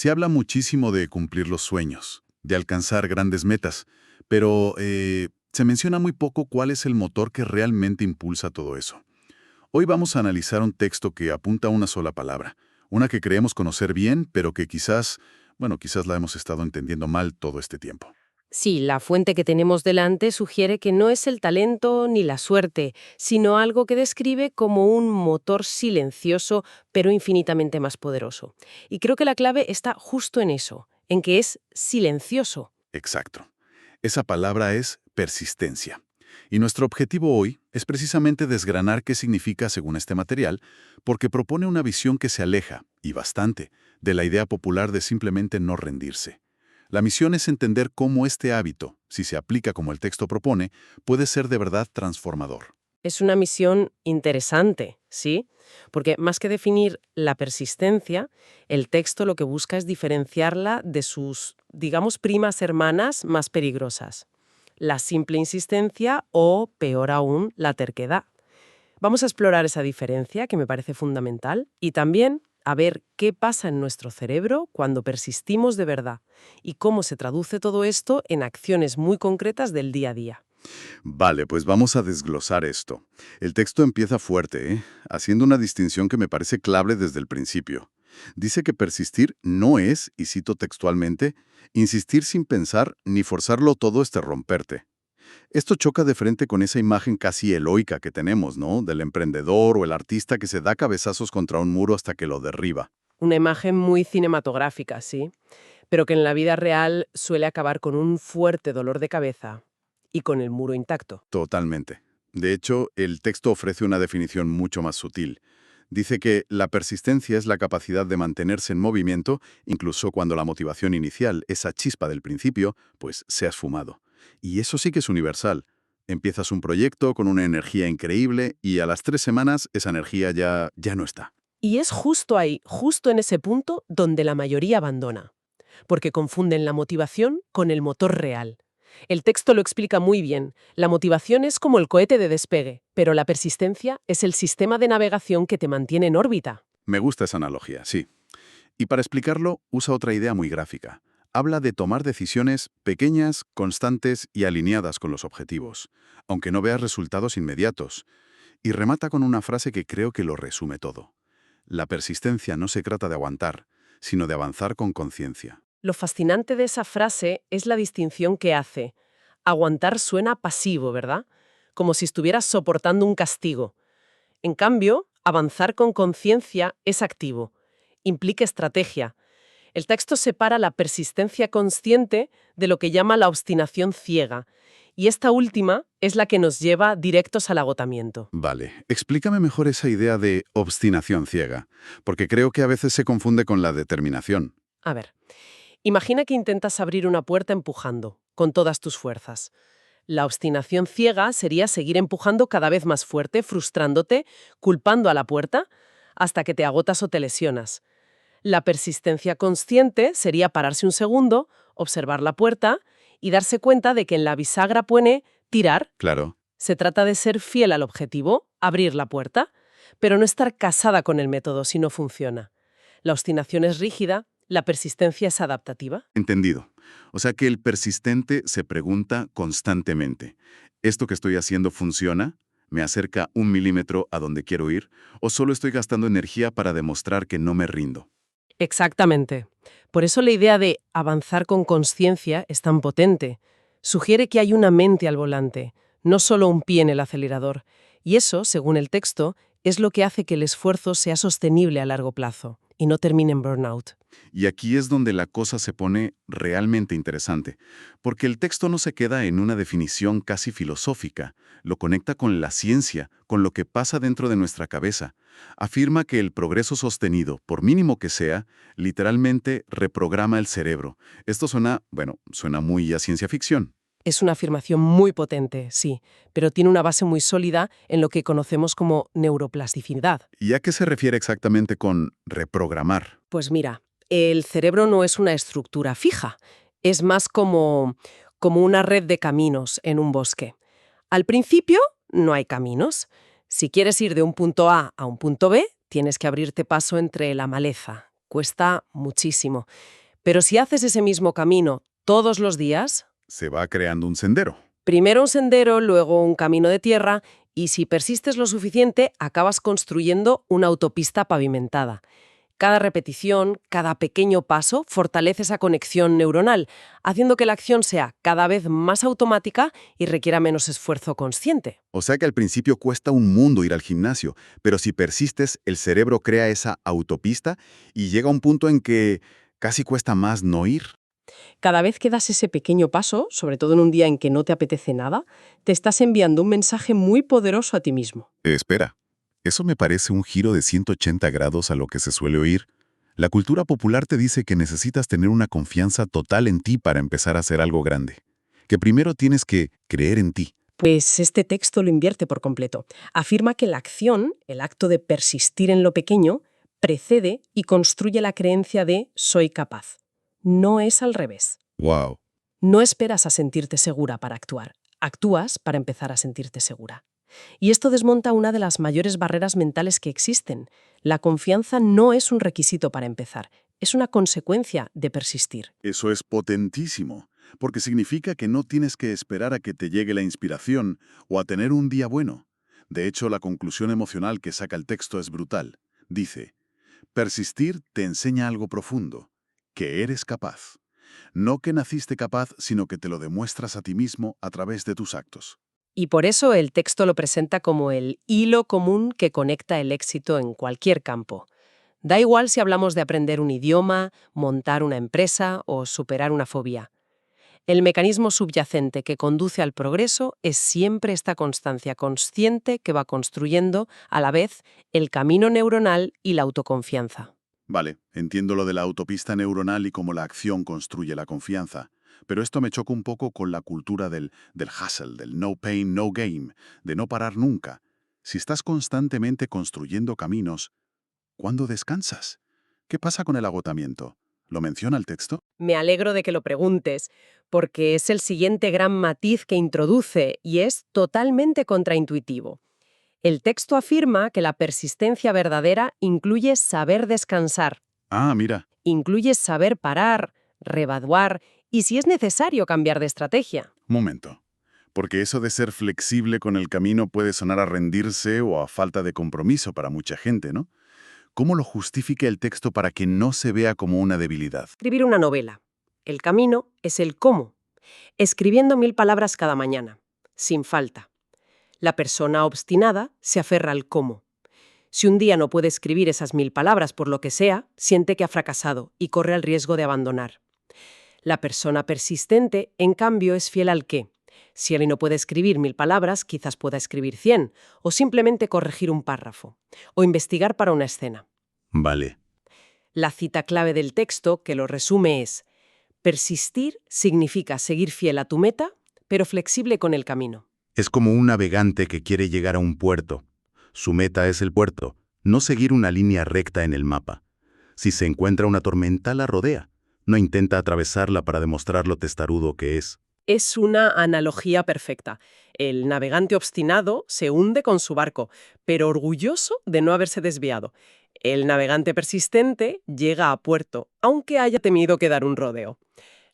Se habla muchísimo de cumplir los sueños, de alcanzar grandes metas, pero se menciona muy poco cuál es el motor que realmente impulsa todo eso. Hoy vamos a analizar un texto que apunta a una sola palabra, una que creemos conocer bien, pero que quizás la hemos estado entendiendo mal todo este tiempo. Sí, la fuente que tenemos delante sugiere que no es el talento ni la suerte, sino algo que describe como un motor silencioso, pero infinitamente más poderoso. Y creo que la clave está justo en eso, en que es silencioso. Exacto. Esa palabra es persistencia. Y nuestro objetivo hoy es precisamente desgranar qué significa según este material, porque propone una visión que se aleja, y bastante, de la idea popular de simplemente no rendirse. La misión es entender cómo este hábito, si se aplica como el texto propone, puede ser de verdad transformador. Es una misión interesante, ¿sí? Porque más que definir la persistencia, el texto lo que busca es diferenciarla de sus, digamos, primas hermanas más peligrosas. La simple insistencia o, peor aún, la terquedad. Vamos a explorar esa diferencia, que me parece fundamental, y también a ver qué pasa en nuestro cerebro cuando persistimos de verdad y cómo se traduce todo esto en acciones muy concretas del día a día. Vale, pues vamos a desglosar esto. El texto empieza fuerte, haciendo una distinción que me parece clave desde el principio. Dice que persistir no es, y cito textualmente, insistir sin pensar ni forzarlo todo romperte. Esto choca de frente con esa imagen casi heroica que tenemos, ¿no? Del emprendedor o el artista que se da cabezazos contra un muro hasta que lo derriba. Una imagen muy cinematográfica, sí, pero que en la vida real suele acabar con un fuerte dolor de cabeza y con el muro intacto. Totalmente. De hecho, el texto ofrece una definición mucho más sutil. Dice que la persistencia es la capacidad de mantenerse en movimiento, incluso cuando la motivación inicial, esa chispa del principio, pues se ha esfumado. Y eso sí que es universal. Empiezas un proyecto con una energía increíble y a las 3 semanas esa energía ya no está. Y es justo ahí, justo en ese punto, donde la mayoría abandona, porque confunden la motivación con el motor real. El texto lo explica muy bien. La motivación es como el cohete de despegue, pero la persistencia es el sistema de navegación que te mantiene en órbita. Me gusta esa analogía, sí. Y para explicarlo, usa otra idea muy gráfica. Habla de tomar decisiones pequeñas, constantes y alineadas con los objetivos, aunque no veas resultados inmediatos. Y remata con una frase que creo que lo resume todo. La persistencia no se trata de aguantar, sino de avanzar con conciencia. Lo fascinante de esa frase es la distinción que hace. Aguantar suena pasivo, ¿verdad? Como si estuvieras soportando un castigo. En cambio, avanzar con conciencia es activo. Implica estrategia. El texto separa la persistencia consciente de lo que llama la obstinación ciega, y esta última es la que nos lleva directos al agotamiento. Vale, explícame mejor esa idea de obstinación ciega, porque creo que a veces se confunde con la determinación. A ver, imagina que intentas abrir una puerta empujando, con todas tus fuerzas. La obstinación ciega sería seguir empujando cada vez más fuerte, frustrándote, culpando a la puerta, hasta que te agotas o te lesionas. La persistencia consciente sería pararse un segundo, observar la puerta y darse cuenta de que en la bisagra pone tirar. Claro. Se trata de ser fiel al objetivo, abrir la puerta, pero no estar casada con el método si no funciona. La obstinación es rígida, la persistencia es adaptativa. Entendido. O sea que el persistente se pregunta constantemente, ¿esto que estoy haciendo funciona? ¿Me acerca 1 milímetro a donde quiero ir? ¿O solo estoy gastando energía para demostrar que no me rindo? Exactamente. Por eso la idea de avanzar con conciencia es tan potente. Sugiere que hay una mente al volante, no solo un pie en el acelerador. Y eso, según el texto, es lo que hace que el esfuerzo sea sostenible a largo plazo y no termine en burnout. Y aquí es donde la cosa se pone realmente interesante, porque el texto no se queda en una definición casi filosófica, lo conecta con la ciencia, con lo que pasa dentro de nuestra cabeza. Afirma que el progreso sostenido, por mínimo que sea, literalmente reprograma el cerebro. Esto suena muy a ciencia ficción. Es una afirmación muy potente, sí, pero tiene una base muy sólida en lo que conocemos como neuroplasticidad. ¿Y a qué se refiere exactamente con reprogramar? Pues mira, el cerebro no es una estructura fija, es más como una red de caminos en un bosque. Al principio no hay caminos. Si quieres ir de un punto A a un punto B, tienes que abrirte paso entre la maleza. cuesta muchísimo. Pero si haces ese mismo camino todos los días, Se va creando un sendero. primero un sendero, luego un camino de tierra, y si persistes lo suficiente, acabas construyendo una autopista pavimentada. Cada repetición, cada pequeño paso fortalece esa conexión neuronal, haciendo que la acción sea cada vez más automática y requiera menos esfuerzo consciente. O sea que al principio cuesta un mundo ir al gimnasio, pero si persistes, el cerebro crea esa autopista y llega a un punto en que casi cuesta más no ir. Cada vez que das ese pequeño paso, sobre todo en un día en que no te apetece nada, te estás enviando un mensaje muy poderoso a ti mismo. Espera, eso me parece un giro de 180 grados a lo que se suele oír. La cultura popular te dice que necesitas tener una confianza total en ti para empezar a hacer algo grande. Que primero tienes que creer en ti. Pues este texto lo invierte por completo. Afirma que la acción, el acto de persistir en lo pequeño, precede y construye la creencia de soy capaz. No es al revés. ¡Wow! No esperas a sentirte segura para actuar. Actúas para empezar a sentirte segura. Y esto desmonta una de las mayores barreras mentales que existen. La confianza no es un requisito para empezar, es una consecuencia de persistir. Eso es potentísimo, porque significa que no tienes que esperar a que te llegue la inspiración o a tener un día bueno. De hecho, la conclusión emocional que saca el texto es brutal. Dice, persistir te enseña algo profundo, que eres capaz. No que naciste capaz, sino que te lo demuestras a ti mismo a través de tus actos. Y por eso el texto lo presenta como el hilo común que conecta el éxito en cualquier campo. Da igual si hablamos de aprender un idioma, montar una empresa o superar una fobia. El mecanismo subyacente que conduce al progreso es siempre esta constancia consciente que va construyendo, a la vez, el camino neuronal y la autoconfianza. Vale, entiendo lo de la autopista neuronal y cómo la acción construye la confianza. Pero esto me choca un poco con la cultura del hustle, del no pain, no gain, de no parar nunca. Si estás constantemente construyendo caminos, ¿cuándo descansas? ¿Qué pasa con el agotamiento? ¿Lo menciona el texto? Me alegro de que lo preguntes, porque es el siguiente gran matiz que introduce y es totalmente contraintuitivo. El texto afirma que la persistencia verdadera incluye saber descansar, Ah, mira, incluye saber parar, revaluar y, si es necesario, cambiar de estrategia. un momento. Porque eso de ser flexible con el camino puede sonar a rendirse o a falta de compromiso para mucha gente, ¿no? ¿Cómo lo justifica el texto para que no se vea como una debilidad? Escribir una novela. El camino es el cómo. Escribiendo 1000 palabras cada mañana, sin falta. La persona obstinada se aferra al cómo. Si un día no puede escribir esas 1000 palabras por lo que sea, siente que ha fracasado y corre el riesgo de abandonar. La persona persistente, en cambio, es fiel al qué. Si alguien no puede escribir 1000 palabras, quizás pueda escribir 100, o simplemente corregir un párrafo, o investigar para una escena. Vale. La cita clave del texto, que lo resume, es: persistir significa seguir fiel a tu meta, pero flexible con el camino. Es como un navegante que quiere llegar a un puerto. Su meta es el puerto, no seguir una línea recta en el mapa. Si se encuentra una tormenta, la rodea. No intenta atravesarla para demostrar lo testarudo que es. Es una analogía perfecta. El navegante obstinado se hunde con su barco, pero orgulloso de no haberse desviado. El navegante persistente llega a puerto, aunque haya tenido que dar un rodeo.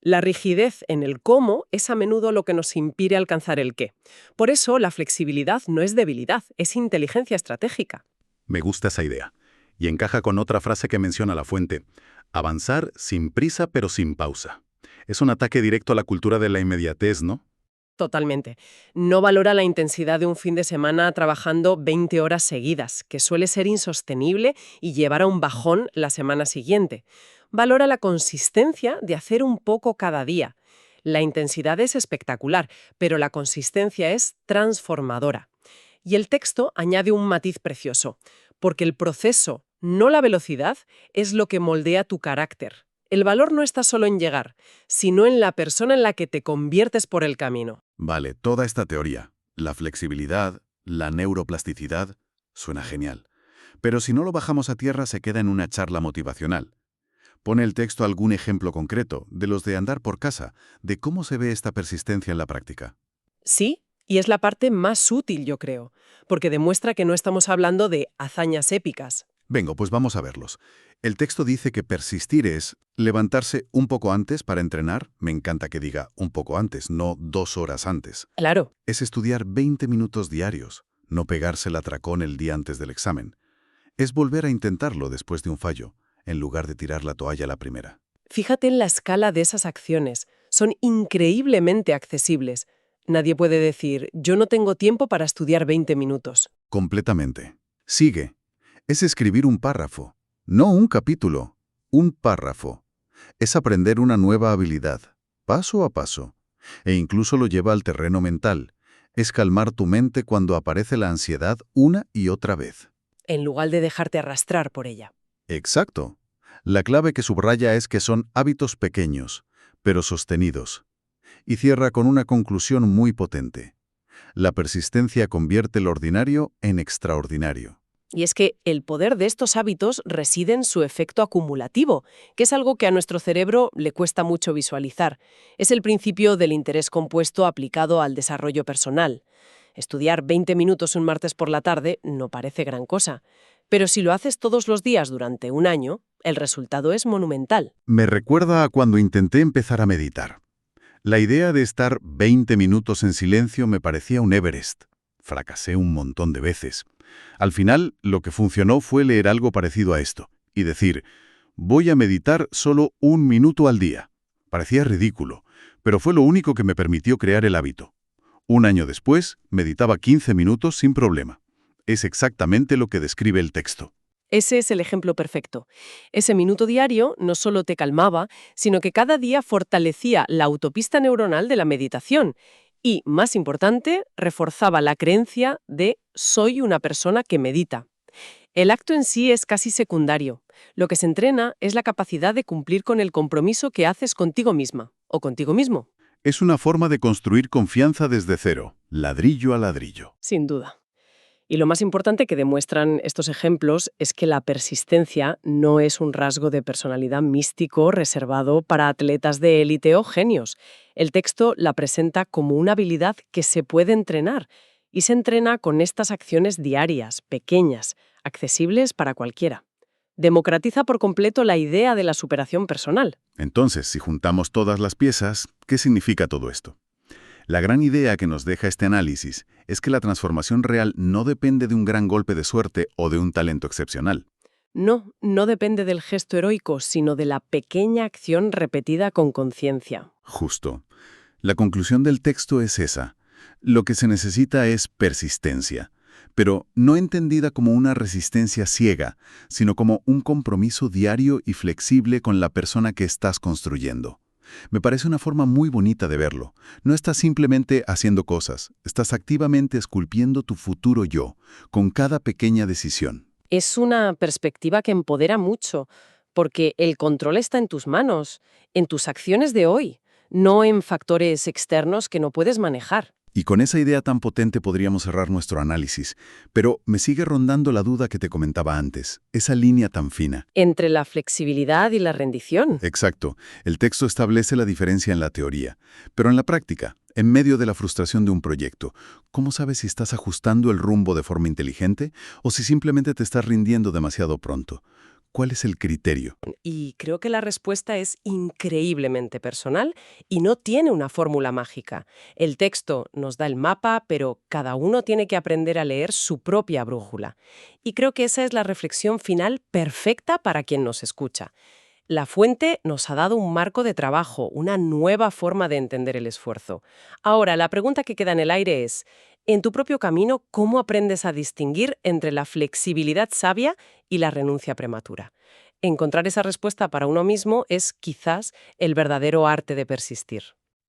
La rigidez en el cómo es a menudo lo que nos impide alcanzar el qué. Por eso, la flexibilidad no es debilidad, es inteligencia estratégica. Me gusta esa idea. Y encaja con otra frase que menciona La Fuente. Avanzar sin prisa pero sin pausa. Es un ataque directo a la cultura de la inmediatez, ¿no? Totalmente. No valora la intensidad de un fin de semana trabajando 20 horas seguidas, que suele ser insostenible y llevar a un bajón la semana siguiente. Valora la consistencia de hacer un poco cada día. La intensidad es espectacular, pero la consistencia es transformadora. Y el texto añade un matiz precioso, porque el proceso, no la velocidad, es lo que moldea tu carácter. El valor no está solo en llegar, sino en la persona en la que te conviertes por el camino. Vale, toda esta teoría, la flexibilidad, la neuroplasticidad, suena genial. Pero si no lo bajamos a tierra se queda en una charla motivacional. Pone el texto algún ejemplo concreto, de los de andar por casa, de cómo se ve esta persistencia en la práctica. Sí, y es la parte más útil, yo creo, porque demuestra que no estamos hablando de hazañas épicas. Venga, pues vamos a verlos. El texto dice que persistir es levantarse un poco antes para entrenar. Me encanta que diga un poco antes, no 2 horas antes. Claro. Es estudiar 20 minutos diarios, no pegarse el atracón el día antes del examen. Es volver a intentarlo después de un fallo, en lugar de tirar la toalla a la primera. Fíjate en la escala de esas acciones. Son increíblemente accesibles. Nadie puede decir, yo no tengo tiempo para estudiar 20 minutos. Completamente. Sigue. Es escribir un párrafo. No un capítulo, un párrafo. Es aprender una nueva habilidad, paso a paso. E incluso lo lleva al terreno mental. Es calmar tu mente cuando aparece la ansiedad una y otra vez. En lugar de dejarte arrastrar por ella. Exacto. La clave que subraya es que son hábitos pequeños, pero sostenidos. Y cierra con una conclusión muy potente. La persistencia convierte lo ordinario en extraordinario. Y es que el poder de estos hábitos reside en su efecto acumulativo, que es algo que a nuestro cerebro le cuesta mucho visualizar. Es el principio del interés compuesto aplicado al desarrollo personal. Estudiar 20 minutos un martes por la tarde no parece gran cosa, pero si lo haces todos los días durante un año, el resultado es monumental. Me recuerda a cuando intenté empezar a meditar. La idea de estar 20 minutos en silencio me parecía un Everest. Fracasé un montón de veces. Al final, lo que funcionó fue leer algo parecido a esto y decir, voy a meditar solo 1 minuto al día. Parecía ridículo, pero fue lo único que me permitió crear el hábito. Un año después, meditaba 15 minutos sin problema. Es exactamente lo que describe el texto. Ese es el ejemplo perfecto. Ese minuto diario no solo te calmaba, sino que cada día fortalecía la autopista neuronal de la meditación y, más importante, reforzaba la creencia de soy una persona que medita. El acto en sí es casi secundario. Lo que se entrena es la capacidad de cumplir con el compromiso que haces contigo misma o contigo mismo. Es una forma de construir confianza desde cero, ladrillo a ladrillo. Sin duda. Y lo más importante que demuestran estos ejemplos es que la persistencia no es un rasgo de personalidad místico reservado para atletas de élite o genios. El texto la presenta como una habilidad que se puede entrenar y se entrena con estas acciones diarias, pequeñas, accesibles para cualquiera. Democratiza por completo la idea de la superación personal. Entonces, si juntamos todas las piezas, ¿qué significa todo esto? La gran idea que nos deja este análisis es que la transformación real no depende de un gran golpe de suerte o de un talento excepcional. No, no depende del gesto heroico, sino de la pequeña acción repetida con conciencia. Justo. La conclusión del texto es esa. Lo que se necesita es persistencia, pero no entendida como una resistencia ciega, sino como un compromiso diario y flexible con la persona que estás construyendo. Me parece una forma muy bonita de verlo. No estás simplemente haciendo cosas, estás activamente esculpiendo tu futuro yo, con cada pequeña decisión. Es una perspectiva que empodera mucho, porque el control está en tus manos, en tus acciones de hoy, no en factores externos que no puedes manejar. Y con esa idea tan potente podríamos cerrar nuestro análisis, pero me sigue rondando la duda que te comentaba antes, esa línea tan fina. Entre la flexibilidad y la rendición. Exacto, el texto establece la diferencia en la teoría, pero en la práctica, en medio de la frustración de un proyecto, ¿cómo sabes si estás ajustando el rumbo de forma inteligente o si simplemente te estás rindiendo demasiado pronto? ¿Cuál es el criterio? Y creo que la respuesta es increíblemente personal y no tiene una fórmula mágica. El texto nos da el mapa, pero cada uno tiene que aprender a leer su propia brújula. Y creo que esa es la reflexión final perfecta para quien nos escucha. La fuente nos ha dado un marco de trabajo, una nueva forma de entender el esfuerzo. Ahora, la pregunta que queda en el aire es, en tu propio camino, ¿cómo aprendes a distinguir entre la flexibilidad sabia y la renuncia prematura? Encontrar esa respuesta para uno mismo es, quizás, el verdadero arte de persistir.